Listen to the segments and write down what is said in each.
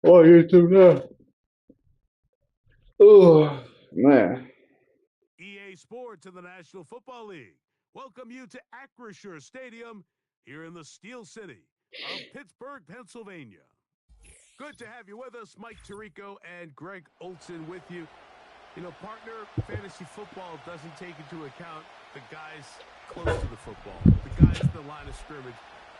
Oh, you too now. Oh, man. EA Sports and the National Football League welcome you to Acrisure Stadium here in the Steel City of Pittsburgh, Pennsylvania. Good to have you with us, Mike Tirico and Greg Olson with you. You know, partner, fantasy football doesn't take into account the guys close to the football, the guys at the line of scrimmage.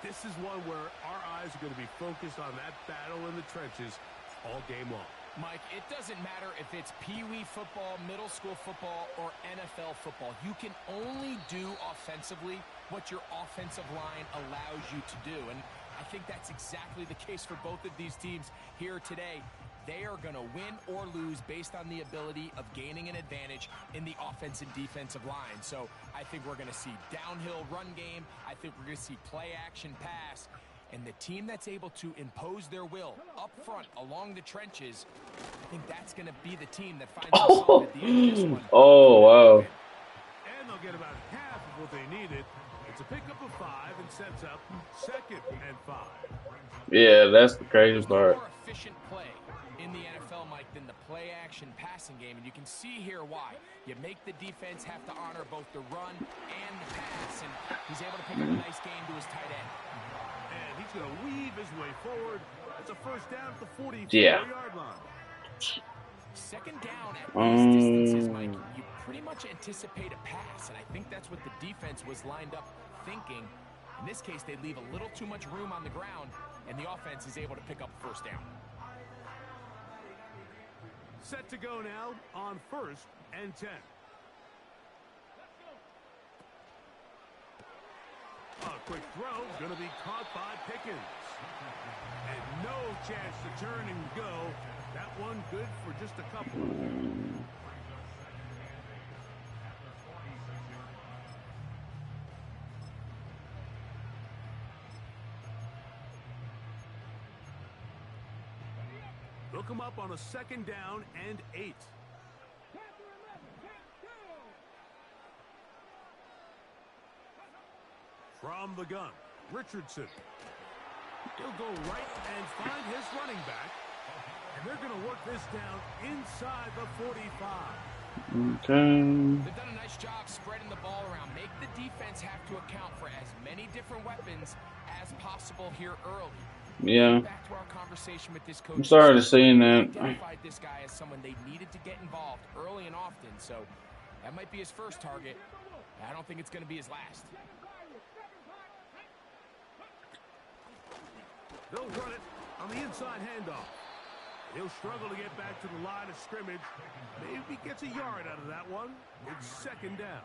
This is one where our eyes are going to be focused on that battle in the trenches all game long. Mike, it doesn't matter if it's Pee-wee football, middle school football, or NFL football. You can only do offensively what your offensive line allows you to do. And I think that's exactly the case for both of these teams here today. They are going to win or lose based on the ability of gaining an advantage in the offense and defensive line. So I think we're going to see downhill run game. I think we're going to see play action pass. And the team that's able to impose their will up front along the trenches, I think that's going to be the team that finds themselves at the end of this one. Oh, wow. And they'll get about half of what they needed. It's a pickup of 5 and sets up 2nd and 5. Yeah, that's the crazy part. More efficient play in the NFL, Mike, than the play-action passing game. And you can see here why. You make the defense have to honor both the run and the pass. And he's able to pick up a nice game to his tight end. And he's going to weave his way forward. It's a first down at the 44-yard line. Second down at these distances, Mike, you pretty much anticipate a pass. And I think that's what the defense was lined up thinking. In this case, they leave a little too much room on the ground, and the offense is able to pick up a first down. Set to go now on 1st and 10. A quick throw, going to be caught by Pickens. And no chance to turn and go. That one good for just a couple. They'll come up on a 2nd down and 8. From the gun, Richardson. He'll go right and find his running back. And they're going to work this down inside the 45. Okay. They've done a nice job spreading the ball around. Make the defense have to account for as many different weapons as possible here early. Yeah. Back to our conversation with this coach. I'm sorry to see that. Identified this guy as someone they needed to get involved early and often. So that might be his first target. I don't think it's going to be his last. They'll run it on the inside handoff. He'll struggle to get back to the line of scrimmage. Maybe gets a yard out of that one. It's 2nd down.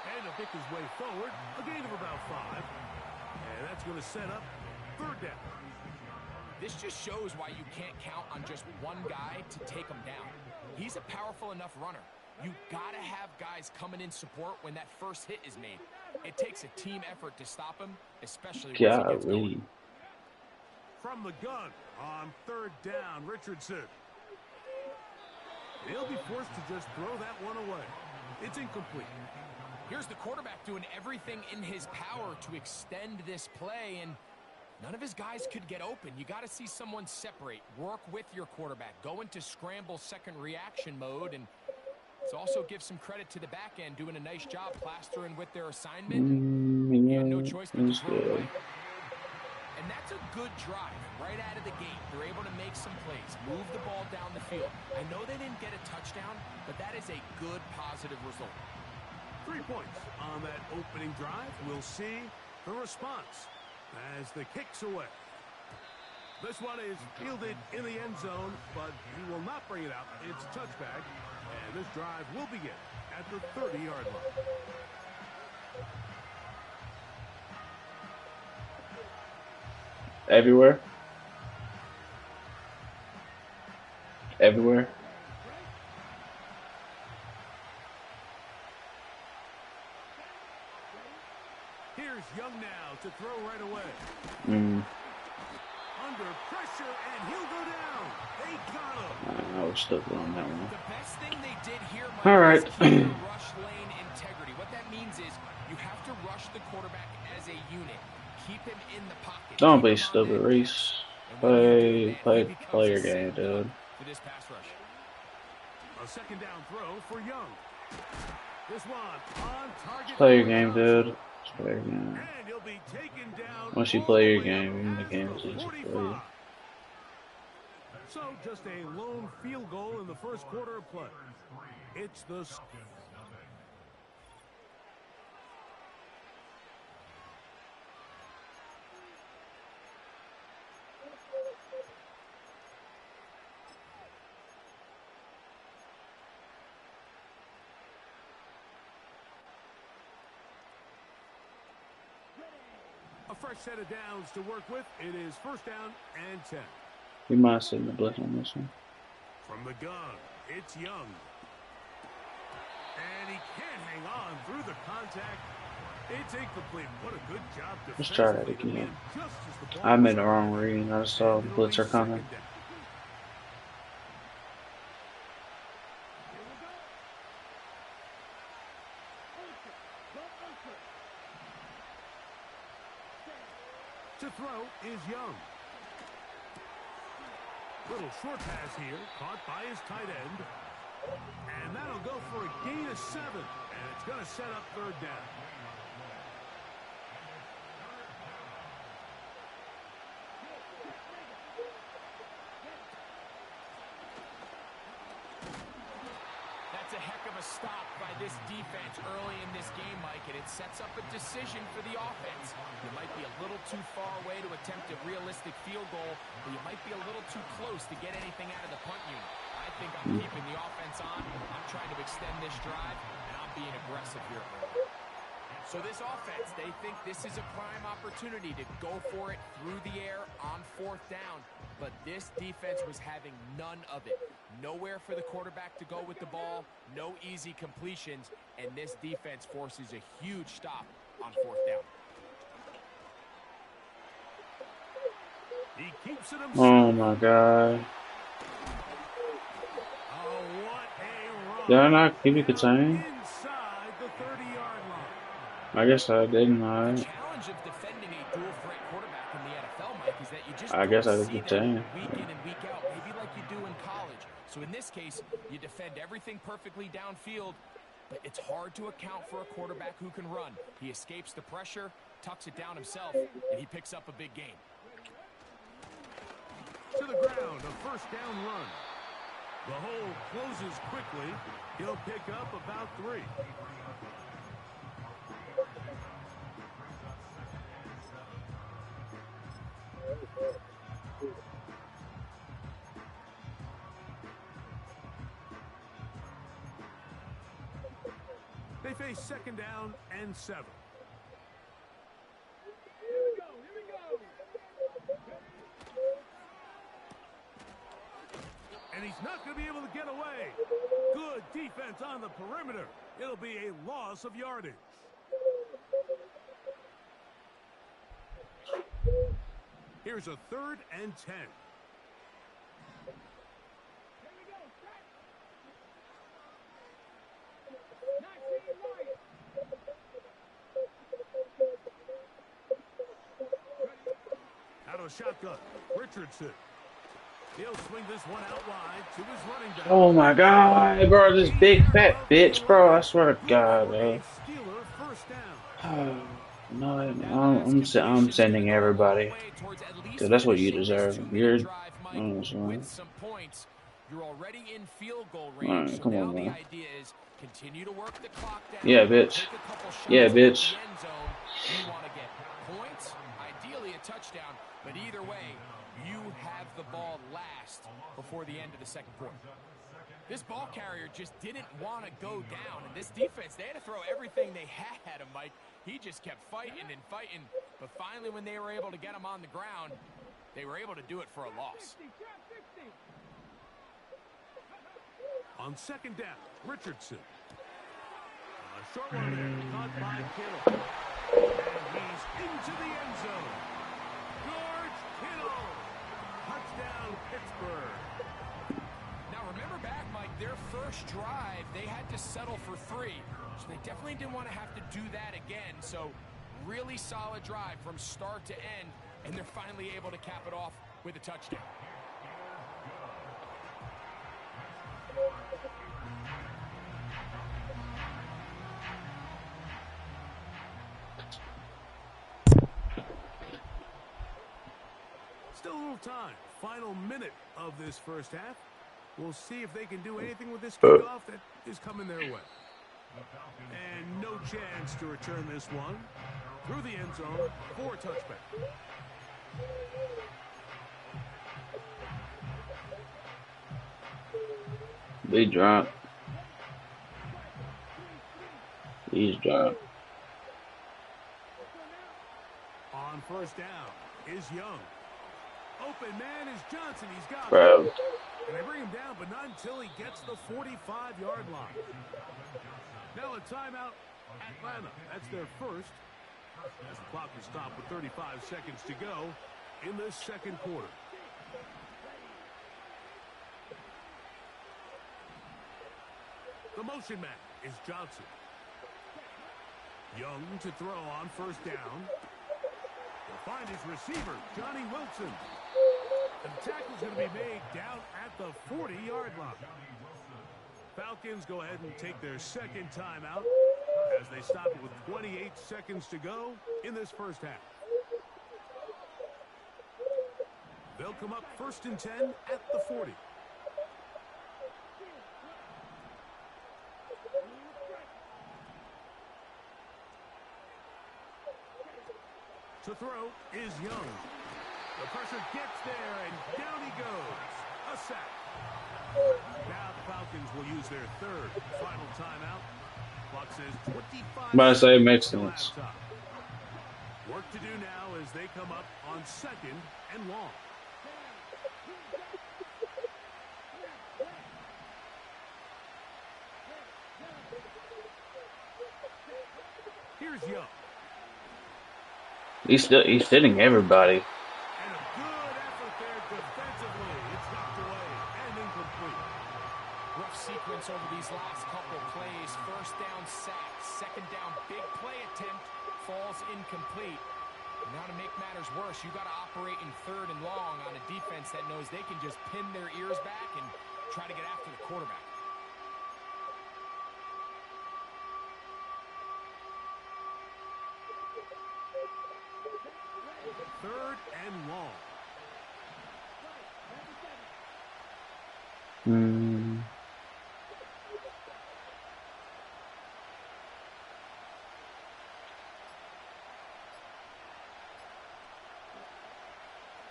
And he'll pick his way forward. A gain of about 5. And that's going to set up 3rd down. This just shows why you can't count on just one guy to take him down. He's a powerful enough runner. You got to have guys coming in support when that first hit is made. It takes a team effort to stop him, especially when he gets going. From the gun on 3rd down, Richardson. He'll be forced to just throw that one away. It's incomplete. Here's the quarterback doing everything in his power to extend this play, and none of his guys could get open. You got to see someone separate, work with your quarterback, go into scramble second reaction mode, and let's also give some credit to the back end doing a nice job plastering with their assignment. You have no choice but to throw it away. And that's a good drive right out of the gate. They're able to make some plays, move the ball down the field. I know they didn't get a touchdown, but that is a good positive result. 3 points on that opening drive. We'll see the response as the kick's away. This one is fielded in the end zone, but he will not bring it out. It's touchback, and this drive will begin at the 30-yard line. Everywhere. Everywhere. Here's Young now to throw right away. Under pressure, and he'll go down. They got him. I was stuck on that one. The best thing they did here, All right. Mike, is keep the rush quarterback as a unit. Keep him in the pocket. Don't Keep be him on stupid, that edge. Reese. And when you do, Play, man, he play, becomes play a your game, slam dunk dude. for this pass rush. A second down throw for Young. This one on target. Play your game, dude. Just play your game. And he'll be taken down Once you all play the your way up game, even the at game's the easy for you. 45. So just a lone field goal in the first quarter of play. It's the a fresh set of downs to work with. It is first down and 10. We might sit in the blitz on this one. From the gun, it's Young. And he can't hang on through the contact. It's incomplete. What a good job defensively. Let's try that again. I made the wrong reading. I just saw the blitzer coming. To throw is Young. Little short pass here, caught by his tight end. And that'll go for a gain of 7. And it's going to set up third down. That's a heck of a stop by this defense early in this game, Mike, and it sets up a decision for the offense. You might be a little too far away to attempt a realistic field goal, but you might be a little too close to get anything out of the punt unit. I think I'm keeping the offense on. I'm trying to extend this drive, and I'm being aggressive here. So this offense, they think this is a prime opportunity to go for it through the air on fourth down. But this defense was having none of it. Nowhere for the quarterback to go with the ball, no easy completions, and this defense forces a huge stop on fourth down. He keeps it himself. Oh my god. Oh, what a run. Did I not keep it contained? Inside the 30-yard line. I guess I didn't. The Alright. challenge of defending a dual threat quarterback in the NFL, Mike, is that you just I guess I don't did see contain. them week in and week out, maybe like you do in college. So in this case, you defend everything perfectly downfield, but it's hard to account for a quarterback who can run. He escapes the pressure, tucks it down himself, and he picks up a big gain. To the ground, a first down run. The hole closes quickly. He'll pick up about 3. They face second down and 7. And he's not going to be able to get away. Good defense on the perimeter. It'll be a loss of yardage. Here's a 3rd and 10. Out of a shotgun, Richardson. He'll swing this one out wide to his running back. Oh my god, bro, this big fat bitch, bro. I swear to God, bro. Steeler first down. Oh, no, I'm sending everybody. Dude, that's what you deserve. You're, with some points, you're already in field goal range. Alright, So come now on, the man. idea is continue to work the clock down. Yeah, bitch. Take a couple shots Yeah, at bitch. the end zone. You want to get points, ideally a touchdown, but either way, you have the ball last before the end of the second quarter. This ball carrier just didn't want to go down, and this defense, they had to throw everything they had at him, Mike. He just kept fighting and fighting, but finally when they were able to get him on the ground, they were able to do it for a loss. On second down, Richardson. A short one there, caught by Kittle. And he's into the end zone. George Kittle. Touchdown, Pittsburgh. Now remember back, Mike, their first drive, they had to settle for 3. So they definitely didn't want to have to do that again. So really solid drive from start to end, and they're finally able to cap it off with a touchdown. Still a little time. Final minute of this first half. We'll see if they can do anything with this kickoff that is coming their way. And no chance to return this one through the end zone for a touchback. They drop. He's dropped. On first down is Young. Open man is Johnson. He's got Bro. it. And they bring him down, but not until he gets the 45-yard line. Now a timeout, Atlanta. That's their first. As the clock is stopped with 35 seconds to go in this second quarter. The motion man is Johnson. Young to throw on first down. He'll find his receiver, Johnny Wilson. And the tackle's going to be made down at the 40-yard line. Falcons go ahead and take their second timeout as they stop it with 28 seconds to go in this first half. They'll come up 1st and 10 at the 40. To throw is Young. The pressure gets there, and down he goes. A sack. Now the Falcons will use their third final timeout. Clock says 25 But I say it makes seconds sense. till halftime. Work to do now as they come up on 2nd and long. Here's Young. He's sitting everybody. And a good effort there defensively. It's knocked away and incomplete. Rough sequence over these last couple plays. First down sack, second down big play attempt, falls incomplete. Now to make matters worse, you got to operate in 3rd and long on a defense that knows they can just pin their ears back and try to get after the quarterback. Third and long.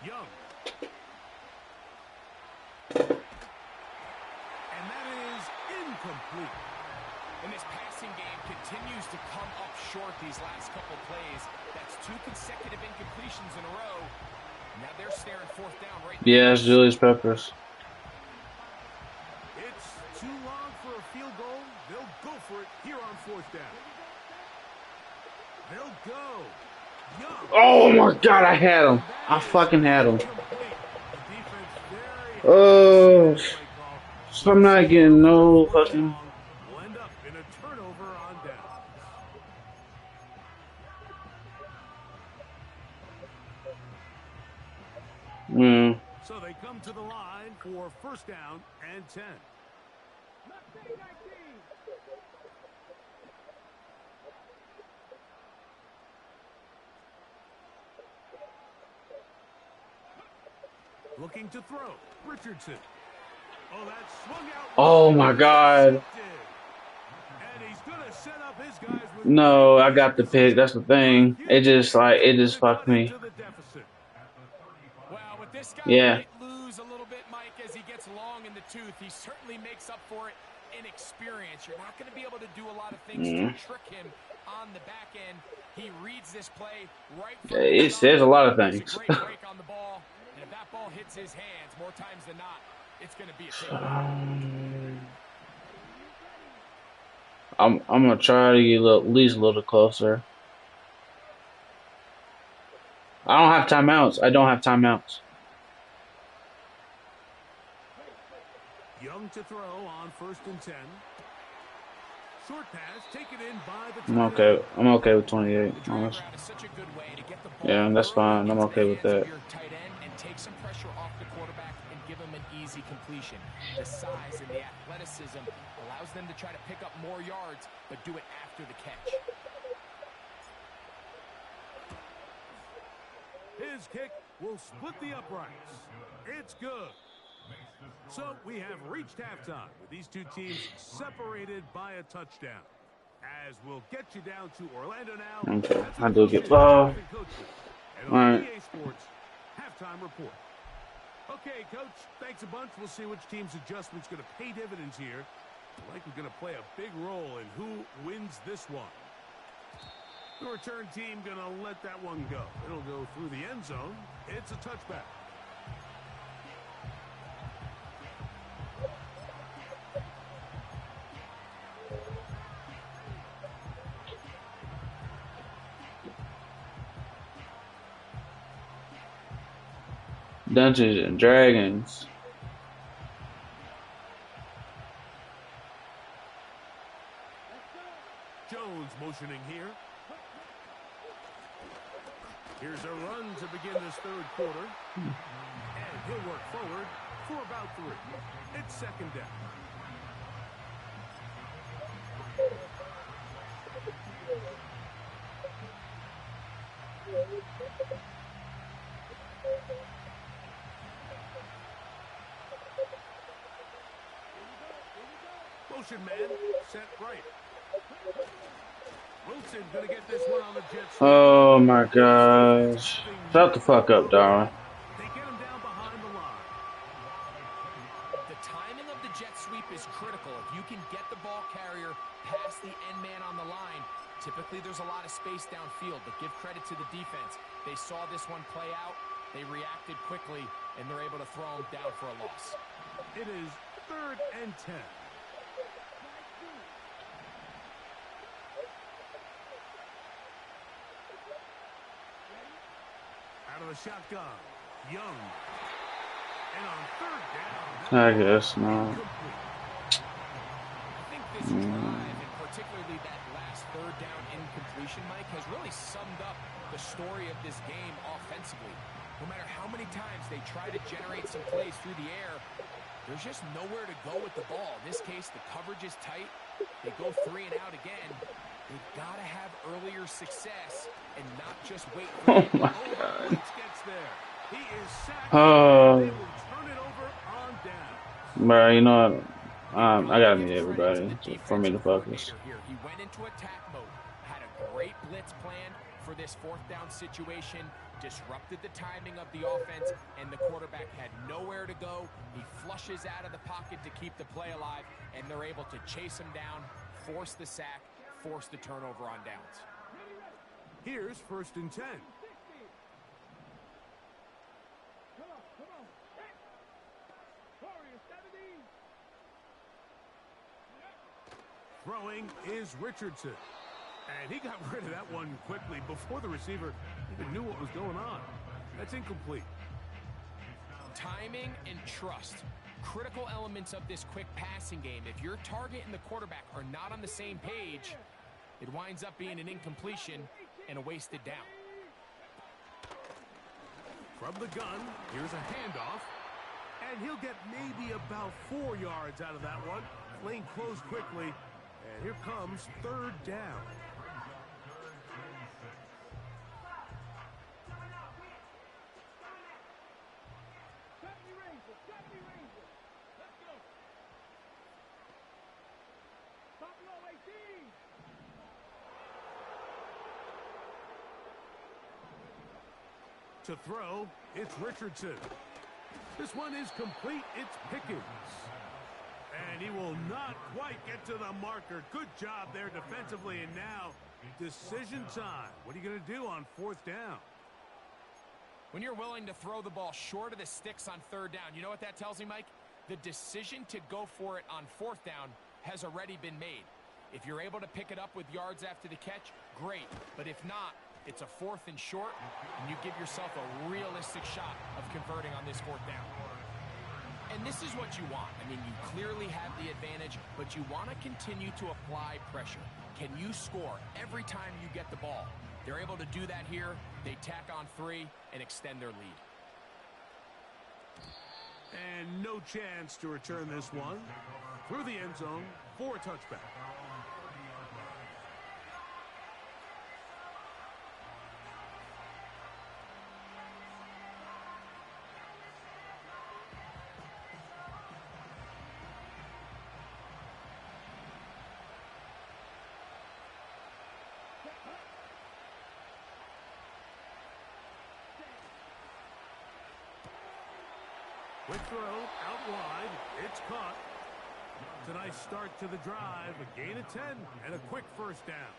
Young. And that is incomplete. And this passing game continues to come up short these last couple plays. That's 2 consecutive incompletions in a row. Now they're staring 4th down right now. Yeah, it's Julius Peppers. It's too long for a field goal. They'll go for it here on 4th down. They'll go. Young. Oh my God, I had him. I fucking had him. Complete. The defense very Oh, so I'm not getting no fucking. will end up in a turnover on down. So they come to the line for 1st down and 10. Looking to throw. Richardson. Oh, that swung out. Oh my God. And he's going to set up his guys with No, I got the pick. That's the thing. It just fucked me. Well, with this guy Yeah. might lose a little bit, Mike, as he gets long in the tooth. He certainly makes up for it in experience. You're not going to be able to do a lot of things to trick him on the back end. He reads this play right from the It says a lot of It's things. a great break on the ball, and if that ball hits his hands more times than not, it's going to be a takeaway. I'm gonna try to get at least a little closer. I don't have timeouts. I don't have timeouts. Young to throw on 1st and 10. Short pass taken in by the I'm tight okay. end. I'm okay with 28. The drag Honestly. route is such a good way to get the ball Yeah, that's early fine. I'm into the okay with hands of that. your tight end and take some pressure off the quarterback and give him an easy completion. The size and the athleticism allows them to try to pick up more yards, but do it after the catch. His kick will split the uprights. It's good. So we have reached halftime with these two teams separated by a touchdown. As we'll get you down to Orlando now. Okay, That's I the do get coaches ball. and coaching. And All on right. EA Sports halftime report. Okay, Coach, thanks a bunch. We'll see which team's adjustment's going to pay dividends here. I like we're going to play a big role in who wins this one. The return team going to let that one go. It'll go through the end zone. It's a touchback. Dungeons and Dragons. Jones motioning here. Here's a run to begin this third quarter. And he'll work forward for about 3. It's second down. Motion man, set right. Wilson gonna get this one on the Jets. Oh my gosh. Shut the fuck up, Darwin. They get him down behind the line. The timing of the jet sweep is critical. If you can get the ball carrier past the end man on the line, typically there's a lot of space downfield, but give credit to the defense. They saw this one play out, they reacted quickly, and they're able to throw him down for a loss. It is 3rd and 10. Out of the shotgun, Young. And on 3rd down, I guess not. I think this drive, and particularly that last 3rd down incompletion, Mike, has really summed up the story of this game offensively. No matter how many times they try to generate some plays through the air, there's just nowhere to go with the ball. In this case, the coverage is tight. They go 3 and out again. They've got to have earlier success and not just wait for Oh my god. Gets there. He is sacked. Oh, They will turn it over on down. bro, you know what? I gotta need everybody for me to focus. He went into attack mode, had a great blitz plan for this 4th down situation, disrupted the timing of the offense, and the quarterback had nowhere to go. He flushes out of the pocket to keep the play alive, and they're able to chase him down, force the sack, force the turnover on downs. Here's 1st and 10. Throwing is Richardson. And he got rid of that one quickly before the receiver even knew what was going on. That's incomplete. Timing and trust. Critical elements of this quick passing game. If your target and the quarterback are not on the same page, it winds up being an incompletion and a wasted down. From the gun, here's a handoff. And he'll get maybe about 4 yards out of that one. Lane closed quickly. And here comes 3rd down. To throw, it's Richardson. This one is complete. It's Pickens. And he will not quite get to the marker. Good job there defensively. And now, decision time. What are you going to do on 4th down? When you're willing to throw the ball short of the sticks on 3rd down, you know what that tells me, Mike? The decision to go for it on 4th down has already been made. If you're able to pick it up with yards after the catch, great. But if not, it's a 4th and short, and you give yourself a realistic shot of converting on this 4th down. And this is what you want. I mean, you clearly have the advantage, but you want to continue to apply pressure. Can you score every time you get the ball? They're able to do that here. They tack on 3 and extend their lead. And no chance to return this one. Through the end zone for a touchback. Quick throw, out wide, it's caught. It's a nice start to the drive, a gain of 10, and a quick first down.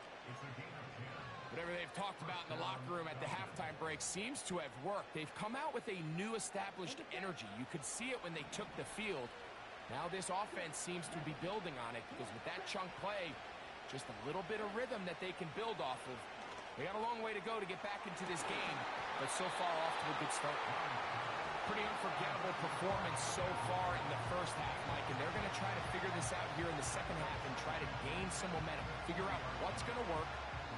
Whatever they've talked about in the locker room at the halftime break seems to have worked. They've come out with a new established energy. You could see it when they took the field. Now this offense seems to be building on it because with that chunk play, just a little bit of rhythm that they can build off of. They got a long way to go to get back into this game, but so far off to a good start. Pretty unforgettable performance so far in the first half, Mike, and they're going to try to figure this out here in the second half and try to gain some momentum, figure out what's going to work,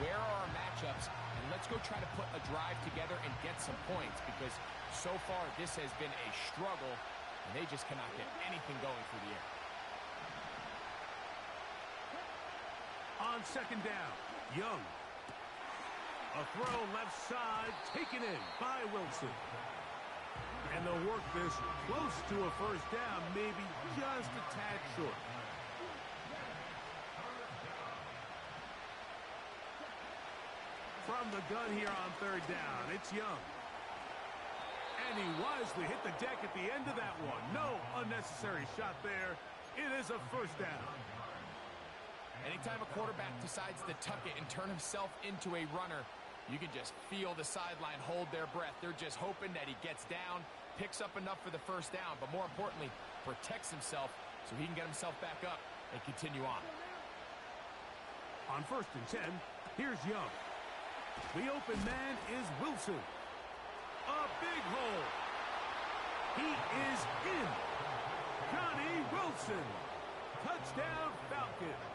where are our matchups, and let's go try to put a drive together and get some points because so far this has been a struggle, and they just cannot get anything going through the air. On second down, Young. A throw left side, taken in by Wilson. And they'll work this close to a first down, maybe just a tad short. From the gun here on third down, it's Young. And he wisely hit the deck at the end of that one. No unnecessary shot there. It is a first down. Anytime a quarterback decides to tuck it and turn himself into a runner, you can just feel the sideline hold their breath. They're just hoping that he gets down, picks up enough for the first down, but more importantly, protects himself so he can get himself back up and continue on. On 1st and 10, here's Young. The open man is Wilson. A big hole. He is in. Johnny Wilson. Touchdown Falcons.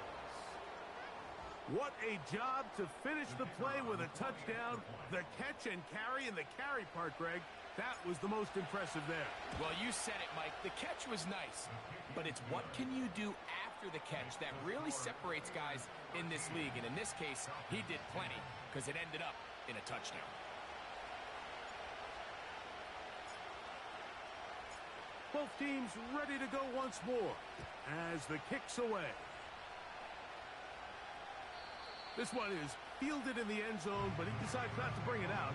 What a job to finish the play with a touchdown. The catch and carry, and the carry part, Greg, that was the most impressive there. Well, you said it, Mike. The catch was nice, but it's what can you do after the catch that really separates guys in this league. And in this case, he did plenty because it ended up in a touchdown. Both teams ready to go once more as the kick's away. This one is fielded in the end zone, but he decides not to bring it out.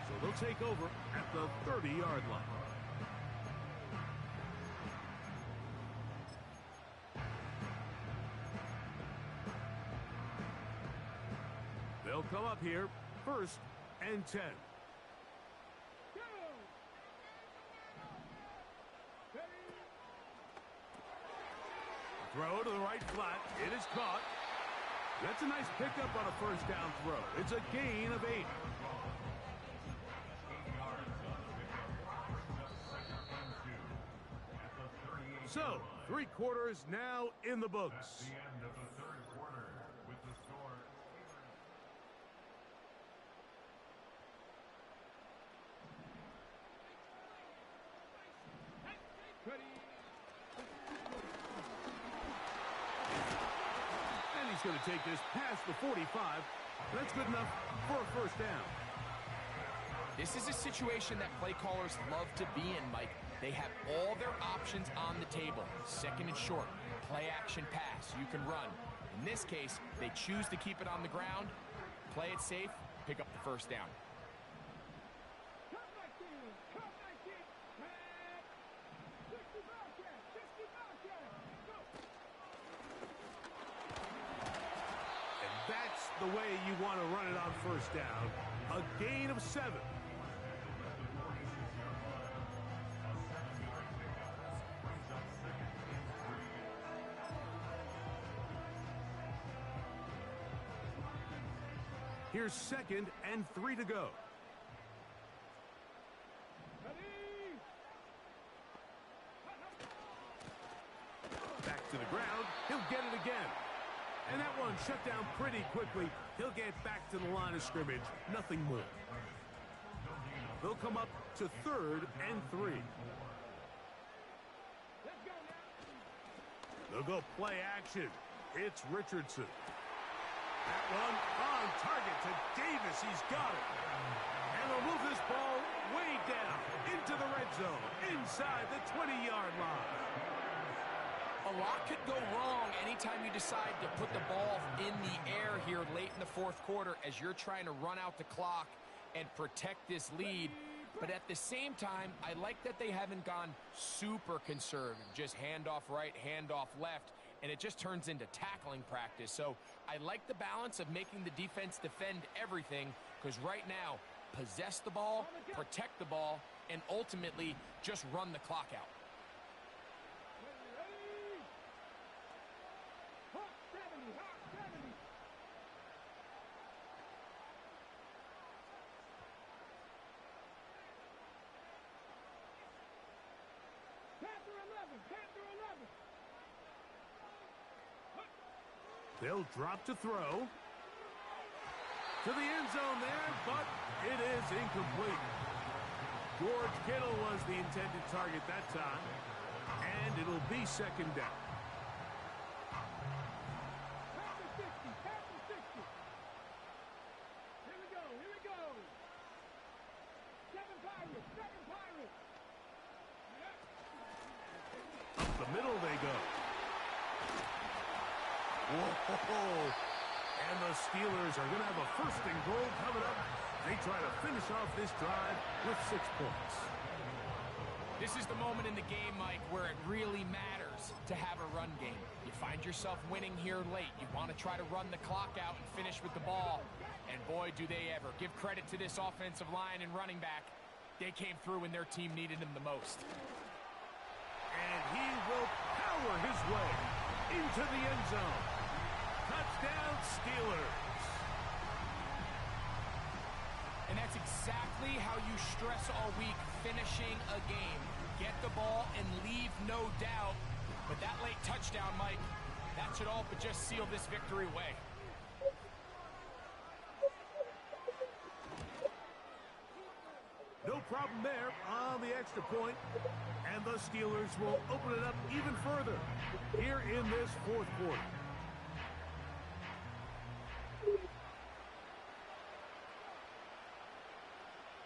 So they'll take over at the 30-yard line. They'll come up here, 1st and 10. Throw to the right flat. It is caught. That's a nice pickup on a first down throw. It's a gain of 8. So, 3 quarters now in the books. The end of the 3rd quarter with the score. And he's going to take this past the 45. That's good enough for a first down. This is a situation that play callers love to be in, Mike. They have all their options on the table. 2nd and short, play action pass, you can run. In this case, they choose to keep it on the ground, play it safe, pick up the first down. And that's the way you want to run it on first down. A gain of 7. Here's 2nd and 3 to go. shut down pretty quickly. He'll get back to the line of scrimmage. Nothing more. They'll come up to 3rd and 3. They'll go play action. It's Richardson. That one on target to Davis. He's got it. And they'll move this ball way down into the red zone, inside the 20-yard line. A lot could go wrong anytime you decide to put the ball in the air here late in the 4th quarter as you're trying to run out the clock and protect this lead. But at the same time, I like that they haven't gone super conservative, just handoff right, handoff left, and it just turns into tackling practice. So I like the balance of making the defense defend everything, because right now, possess the ball, protect the ball, and ultimately just run the clock out. They'll drop to throw. To the end zone there, but it is incomplete. George Kittle was the intended target that time, and it'll be 2nd down. Up the middle they go. Whoa. And the Steelers are going to have a 1st and goal coming up. They try to finish off this drive with 6 points. This is the moment in the game, Mike, where it really matters to have a run game. You find yourself winning here late. You want to try to run the clock out and finish with the ball. And boy, do they ever. Give credit to this offensive line and running back. They came through when their team needed them the most. And he will power his way into the end zone. Touchdown, Steelers. And that's exactly how you stress all week, finishing a game. Get the ball and leave no doubt. But that late touchdown, Mike, that should all but just seal this victory away. No problem there on the extra point. And the Steelers will open it up even further here in this 4th quarter.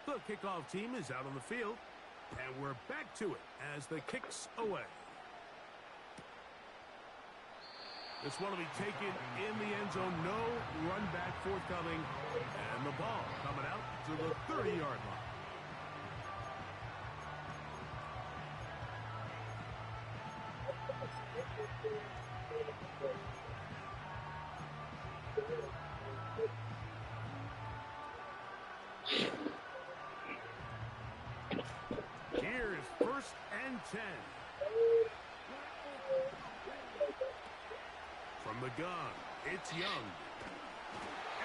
The kickoff team is out on the field, and we're back to it as the kick's away. This one will be taken in the end zone. No run back forthcoming, and the ball coming out to the 30-yard line. Here's 1st and 10. From the gun, it's Young.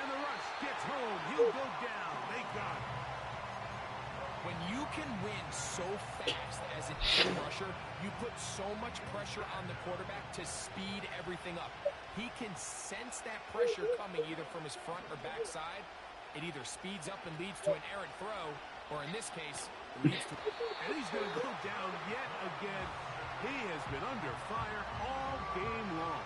And the rush gets home. He'll go down. They got it. When you can win so fast as an edge rusher, you put so much pressure on the quarterback to speed everything up. He can sense that pressure coming either from his front or back side. It either speeds up and leads to an errant throw, or in this case, it leads to... And he's going to go down yet again. He has been under fire all game long.